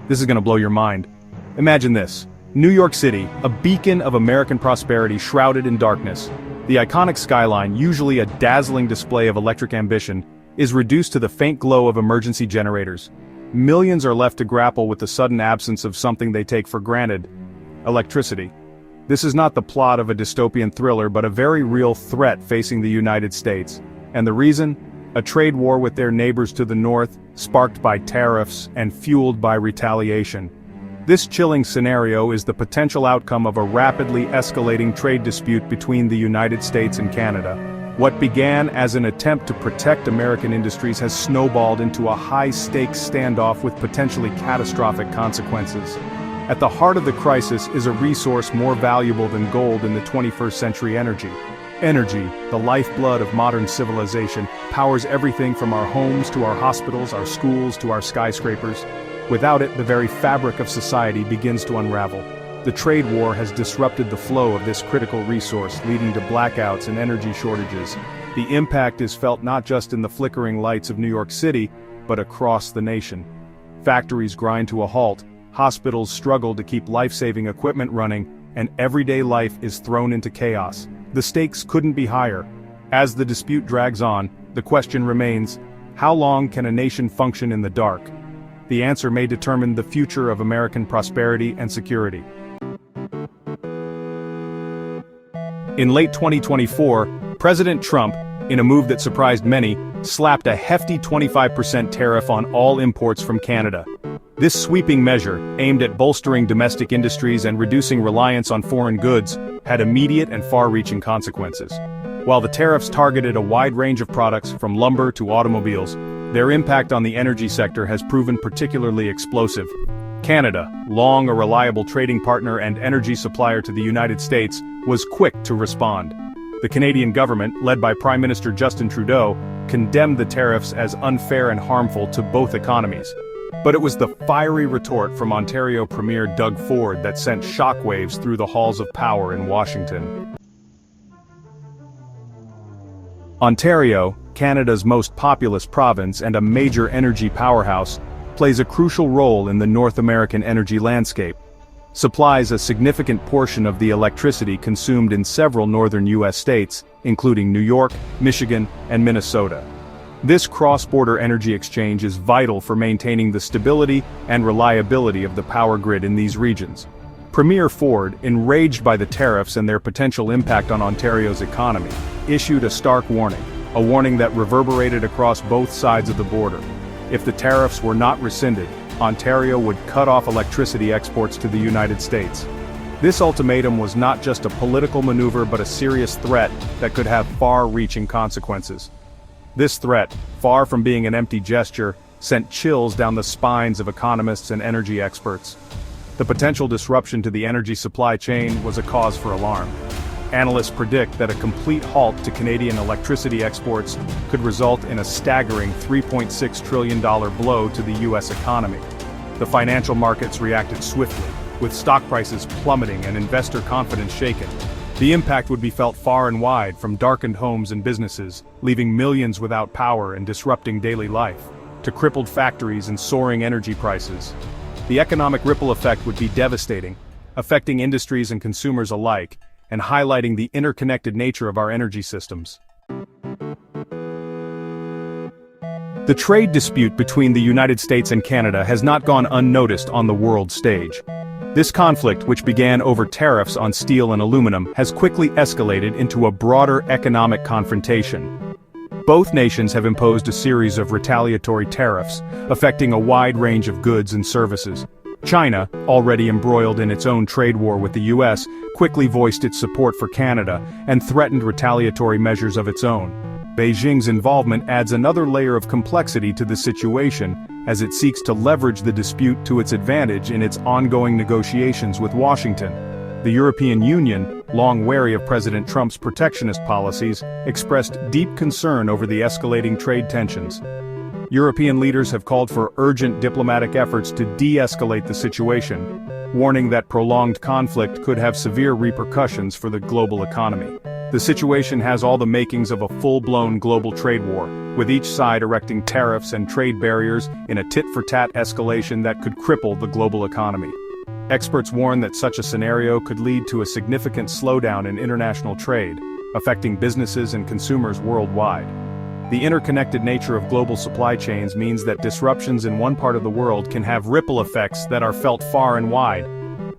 This is gonna blow your mind. Imagine this. New York City, a beacon of American prosperity shrouded in darkness. The iconic skyline, usually a dazzling display of electric ambition, is reduced to the faint glow of emergency generators. Millions are left to grapple with the sudden absence of something they take for granted: electricity. This is not the plot of a dystopian thriller but a very real threat facing the United States. And the reason? A trade war with their neighbors to the north, sparked by tariffs and fueled by retaliation. This chilling scenario is the potential outcome of a rapidly escalating trade dispute between the United States and Canada. What began as an attempt to protect American industries has snowballed into a high-stakes standoff with potentially catastrophic consequences. At the heart of the crisis is a resource more valuable than gold in the 21st century: energy. Energy, the lifeblood of modern civilization, powers everything from our homes to our hospitals, our schools to our skyscrapers. Without it, the very fabric of society begins to unravel. The trade war has disrupted the flow of this critical resource, leading to blackouts and energy shortages. The impact is felt not just in the flickering lights of New York City, but across the nation. Factories grind to a halt, hospitals struggle to keep life-saving equipment running, and everyday life is thrown into chaos. The stakes couldn't be higher. As the dispute drags on, the question remains: how long can a nation function in the dark? The answer may determine the future of American prosperity and security. In late 2024, President Trump, in a move that surprised many, slapped a hefty 25% tariff on all imports from Canada. This sweeping measure, aimed at bolstering domestic industries and reducing reliance on foreign goods, had immediate and far-reaching consequences. While the tariffs targeted a wide range of products, from lumber to automobiles, their impact on the energy sector has proven particularly explosive. Canada, long a reliable trading partner and energy supplier to the United States, was quick to respond. The Canadian government, led by Prime Minister Justin Trudeau, condemned the tariffs as unfair and harmful to both economies. But it was the fiery retort from Ontario Premier Doug Ford that sent shockwaves through the halls of power in Washington. Ontario, Canada's most populous province and a major energy powerhouse, plays a crucial role in the North American energy landscape. Supplies a significant portion of the electricity consumed in several northern U.S. states, including New York, Michigan, and Minnesota. This cross-border energy exchange is vital for maintaining the stability and reliability of the power grid in these regions. Premier Ford, enraged by the tariffs and their potential impact on Ontario's economy, issued a stark warning, a warning that reverberated across both sides of the border. If the tariffs were not rescinded, Ontario would cut off electricity exports to the United States. This ultimatum was not just a political maneuver but a serious threat that could have far-reaching consequences. This threat, far from being an empty gesture, sent chills down the spines of economists and energy experts. The potential disruption to the energy supply chain was a cause for alarm. Analysts predict that a complete halt to Canadian electricity exports could result in a staggering $3.6 trillion blow to the U.S. economy. The financial markets reacted swiftly, with stock prices plummeting and investor confidence shaken. The impact would be felt far and wide, from darkened homes and businesses, leaving millions without power and disrupting daily life, to crippled factories and soaring energy prices. The economic ripple effect would be devastating, affecting industries and consumers alike, and highlighting the interconnected nature of our energy systems. The trade dispute between the United States and Canada has not gone unnoticed on the world stage. This conflict, which began over tariffs on steel and aluminum, has quickly escalated into a broader economic confrontation. Both nations have imposed a series of retaliatory tariffs, affecting a wide range of goods and services. China, already embroiled in its own trade war with the U.S., quickly voiced its support for Canada and threatened retaliatory measures of its own. Beijing's involvement adds another layer of complexity to the situation, as it seeks to leverage the dispute to its advantage in its ongoing negotiations with Washington. The European Union, long wary of President Trump's protectionist policies, expressed deep concern over the escalating trade tensions. European leaders have called for urgent diplomatic efforts to de-escalate the situation, warning that prolonged conflict could have severe repercussions for the global economy. The situation has all the makings of a full-blown global trade war, with each side erecting tariffs and trade barriers in a tit-for-tat escalation that could cripple the global economy. Experts warn that such a scenario could lead to a significant slowdown in international trade, affecting businesses and consumers worldwide. The interconnected nature of global supply chains means that disruptions in one part of the world can have ripple effects that are felt far and wide.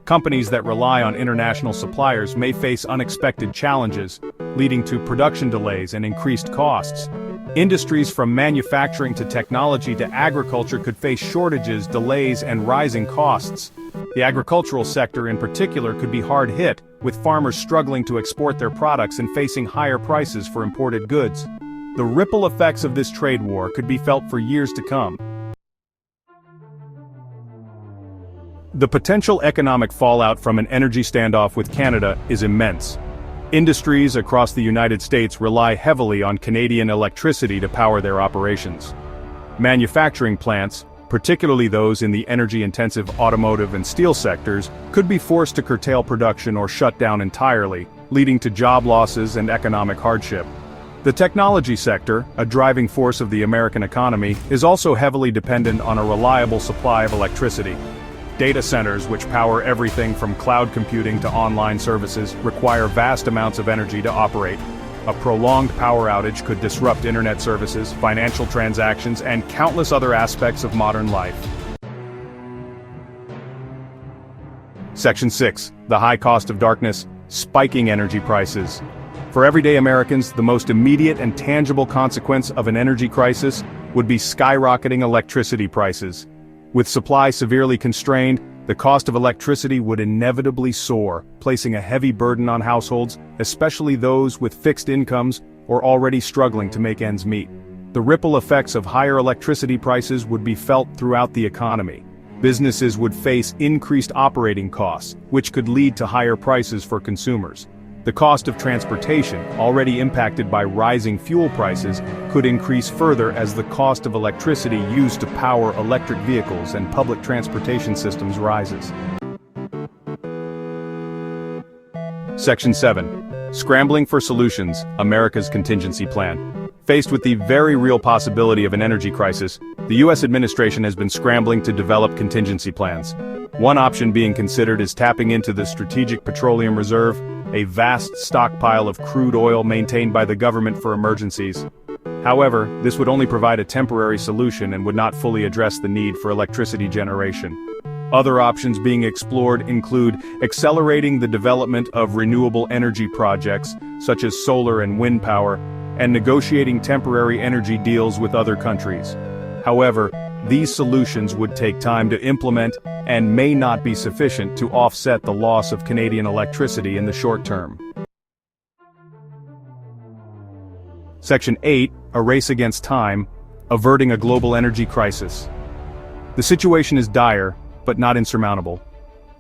Companies that rely on international suppliers may face unexpected challenges, leading to production delays and increased costs. Industries from manufacturing to technology to agriculture could face shortages, delays, and rising costs. The agricultural sector in particular could be hard hit, with farmers struggling to export their products and facing higher prices for imported goods. The ripple effects of this trade war could be felt for years to come. The potential economic fallout from an energy standoff with Canada is immense. Industries across the United States rely heavily on Canadian electricity to power their operations. Manufacturing plants, particularly those in the energy-intensive automotive and steel sectors, could be forced to curtail production or shut down entirely, leading to job losses and economic hardship. The technology sector, a driving force of the American economy, is also heavily dependent on a reliable supply of electricity. Data centers, which power everything from cloud computing to online services, require vast amounts of energy to operate. A prolonged power outage could disrupt internet services, financial transactions, and countless other aspects of modern life. Section 6. The high cost of darkness, spiking energy prices. For everyday Americans, the most immediate and tangible consequence of an energy crisis would be skyrocketing electricity prices. With supply severely constrained, the cost of electricity would inevitably soar, placing a heavy burden on households, especially those with fixed incomes or already struggling to make ends meet. The ripple effects of higher electricity prices would be felt throughout the economy. Businesses would face increased operating costs, which could lead to higher prices for consumers. The cost of transportation, already impacted by rising fuel prices, could increase further as the cost of electricity used to power electric vehicles and public transportation systems rises. Section 7. Scrambling for solutions, America's contingency plan. Faced with the very real possibility of an energy crisis, the U.S. administration has been scrambling to develop contingency plans. One option being considered is tapping into the Strategic Petroleum Reserve, a vast stockpile of crude oil maintained by the government for emergencies. However, this would only provide a temporary solution and would not fully address the need for electricity generation. Other options being explored include accelerating the development of renewable energy projects, such as solar and wind power, and negotiating temporary energy deals with other countries. However, these solutions would take time to implement and may not be sufficient to offset the loss of Canadian electricity in the short term. Section 8. A race against time, averting a global energy crisis. The situation is dire, but not insurmountable.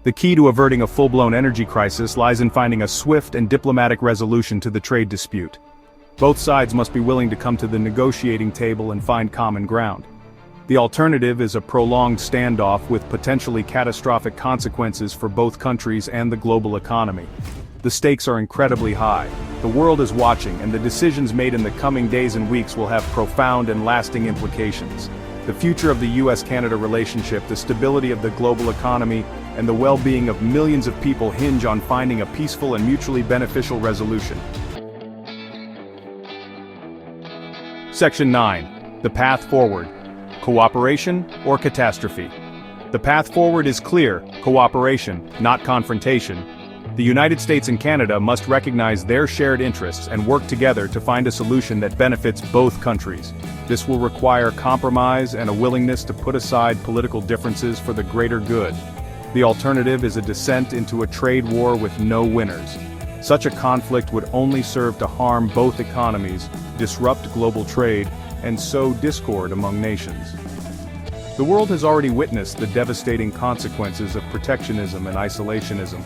The key to averting a full-blown energy crisis lies in finding a swift and diplomatic resolution to the trade dispute. Both sides must be willing to come to the negotiating table and find common ground. The alternative is a prolonged standoff with potentially catastrophic consequences for both countries and the global economy. The stakes are incredibly high. The world is watching, and the decisions made in the coming days and weeks will have profound and lasting implications. The future of the US-Canada relationship, the stability of the global economy, and the well-being of millions of people hinge on finding a peaceful and mutually beneficial resolution. Section 9. The path forward. Cooperation or catastrophe? The path forward is clear: cooperation, not confrontation. The United States and Canada must recognize their shared interests and work together to find a solution that benefits both countries. This will require compromise and a willingness to put aside political differences for the greater good. The alternative is a descent into a trade war with no winners. Such a conflict would only serve to harm both economies, disrupt global trade, and sow discord among nations. The world has already witnessed the devastating consequences of protectionism and isolationism.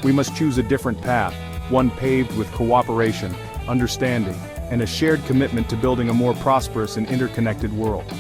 We must choose a different path, one paved with cooperation, understanding, and a shared commitment to building a more prosperous and interconnected world.